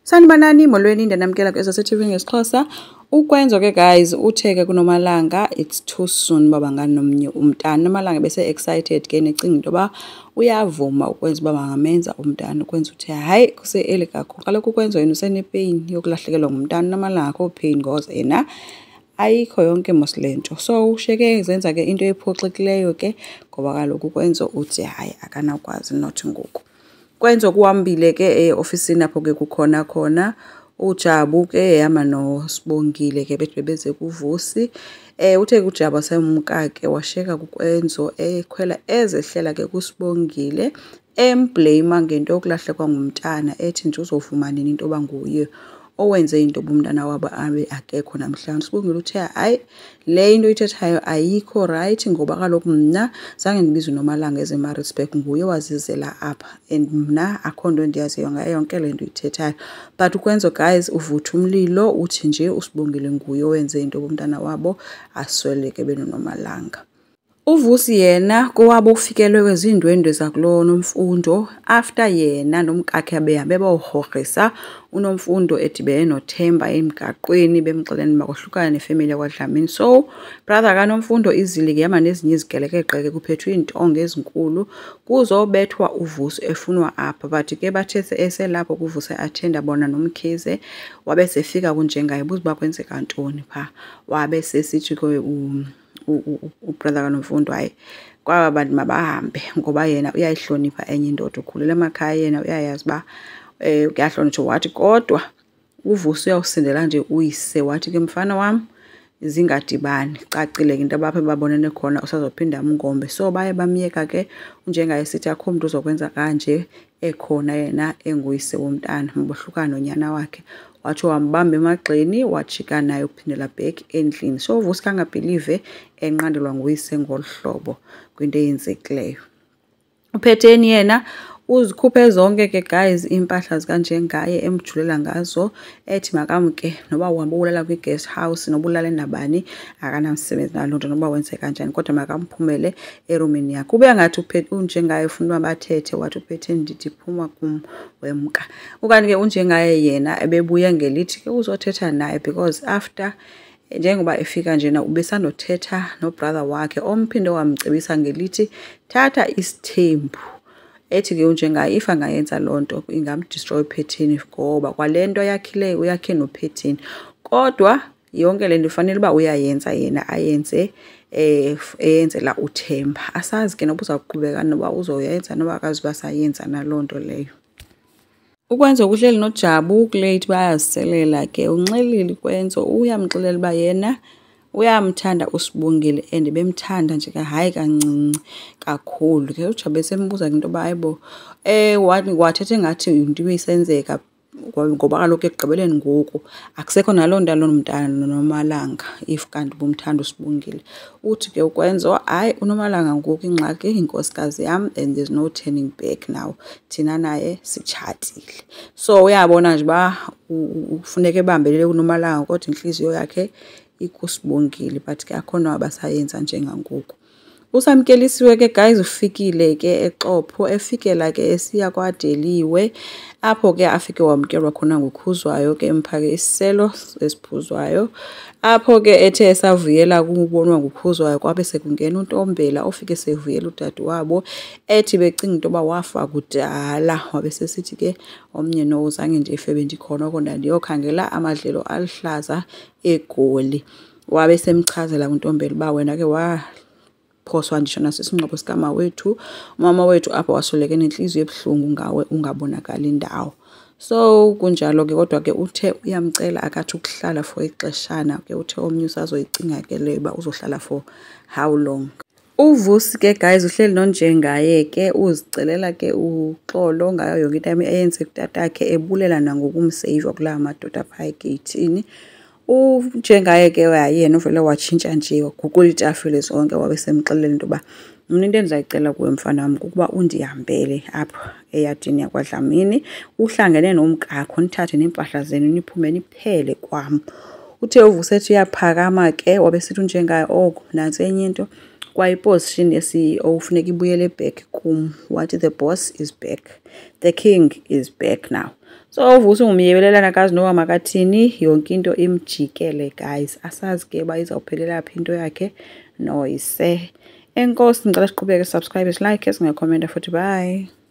Sanibonani molweni ndanamkela kweSASA-TV ngesiXhosa. Ukwenzo ke guys utheke kuNomalanga it's too soon baba nganomnye umntana. Nomalanga bese excited ke necinga into ba uyavuma ukwenza uba bangamenza umntana ukwenza uthi hayi kuse-early kakhulu. Kaloku ukwenza yena usene-pain yokulahlekelwa ngumntana. Nomalanga akho pain ngoze yena ayikho yonke mos lento. So ushiyeke zenza ke into ephoxekileyo ke ngoba kaloku ukwenza uthi hayi akanakwazi not ngoku. Kwenzo kuhambile ke ofisini apho ke kukhona khona uJabu ke yama noSibongile ke bethi bebeze kuVusi. Uthe kuJabu semka ke washeka kuKwenzo ekhwela ezehlela ke kuSibongile emblame ngento yokulahlekwa ngumntana ethi nje uzovuma nini into banguye owenze into bomntana wabo abe akekho namhlanje. Sibongile uthe hayi le into ithethayo ayikho right ngoba kaloku mina zange ndibize uNomalanga ezeMaritzburg nguye wazizela apha and mina akho nto ndiyaziyo ngayo yonke le nto ithethayo. But ukwenzo guys uvutha umlilo uthi nje uSibongile nguye owenze into bomntana wabo asweleke benoNomalanga. UVusi yena kowabo ufikelwe kwezindwendwe zakulo Nomfundo after yena nomkakhe abehambe bawuhorhisa uNomfundo edibene noThemba emgaqweni bemxeleni makohlukana nefamily yakwaDlamini. So brother kaNomfundo izili ke yama nezinye izigelekeqe ke kuphethwe intonga ezinkulu kuzobethwa uVusi efunwa apha. But ke bathe eselapho kuVusi attenda bona nomkhize wabe sefika kunjengaye buza bakwenzeka ntoni pha wabe sesithi ke ubrother kaNomfundo hayi kwaba bantu mabahambe ngoba yena uyayihlonipha enye indoda ukhulela emakhaya yena uyayazi ba uyahlonipha wathi kodwa uVusi uyawusindela nje uyise wathi ke mfana wami zingadibani cacile into abaphe babonene khona usazophinda umngombe. So baye bamyeka ke unjengaye sithi akho umuntu uzokwenza kanje ekhona yena enguyise womntana mbohlukana nonyana wakhe wathi wambamba emagxeni wajika naye ukuphindela back endlini. So uVusi kangabelieve enqandelwa nguyise ngolhlobo kwinto eyenzekileyo. Uphetheni yena uzikhuphe zonke ke guys impahla zikanjengaye emjulela ngazo ethi makamke noba uhamba ulala kwi-guest house noba ulala nabani akanamsebenzi nalo nto noba wenze kanjani kodwa makamphumele erumini yakhe. Ube ngathi uphethe unjengaye ufuna bathethe wathi uphethe ndithi phuma kum wemka. Ukanti ke unjengaye yena ebebuya ngelithi ke uzothetha naye because after njengoba efika njena ubesandothetha nobrother wakhe omphinde wamcebisa ngelithi thatha isithembu ethi ke unjengaye if angayenza lonto ingamdestroy uPhetheni ngoba kwalento yakhileyo uyakhe noPhetheni kodwa yonke lento ifanele uba uyayenza yena ayenze eyenzela uThemba. Asazi ke noba uzawuqhubeka noba uzoyenza noba akaziba sayenza nalonto leyo. Ukwenza ukuhleli noJabu kulate bayaziselela ke unxelile Kwenzo uyamxelela uba yena uyamthanda uSibongile and bemthanda nje hayi kancinci kakhulu ke. uJabu esembuza into ba hayibo wathethe ngathi into ibisenzeka ngoba kaloku ekugqibeleni ngoku akusekho naloo nto mntana noNomalanga if kanti bomthanda uSibongile. Uthi ke Ukwenzo hayi uNomalanga ngoku ingxaki inkosikazi yam and there's no turning back now thina naye sitshatile. So uyabona nje ba ufuneka ebambelele kuNomalanga kodwa inhliziyo yakhe ikuSibongile but ke akhona abasayenza njengangoku. Usamkelisiwe ke guys ufikile ke eXhopho efikela ke esiya kwaDeliwe apho ke afike wamkelwa khona nguKhuzwayo ke emphake isiselo esiphuzwayo apho ke ethe esavuyela kubonwa nguKhuzwayo kwabe sekungena uNtombela ofike sevuyela udade wabo ethi becinga into ba wafa kudala wabe sesithi ke omnye no uzange nje ifebe ndikhona kodwa ndiyokhangela amadlelo alihlaza eGoli. Wabe semchazela uNtombela ba wena ke phoswa ndisho nasisingqobo sikama wethu mama wethu apho wasweleke nenhliziyo ebuhlungu ngawe ungabonakala indawo. So kunjalo ke kodwa ke uthe uyamcela akathi ukuhlala for ixeshana ke uthe omnye usazoyicinga ke leba uzohlala for how long. UVusi ke guys uhleli nonjengaye ke uzicelela ke uxolo ngayo yonke into eyenze kutatakhe ebulela nangokumsave kula madoda apha egeyithini. Unjengaye ke yena uvele watshintsha nje waguqula itafile zonke wabe semxelela into ba mina into endizayicela kuwe mfana wami kukuba undihambele apha eyadini yakwaDlamini uhlangene nomkakho nithathe nempahla zenu niphume niphele kwam. Uthe uVusi ethi uyaphakama ke wabe sithi unjengaye nansi enye into kwayiposition ye-CEO funeka ibuyele back kum. Wathi the boss is back, the king is back now. So uvusa ungumyebelelana kazi noba makathini yonke into imjikele guys. Asazi ke uba izawuphelela phi into yakhe noyise. Enkosi, ngicela siqhubeke, subscribe, like, singakhomenta futhi. Bye.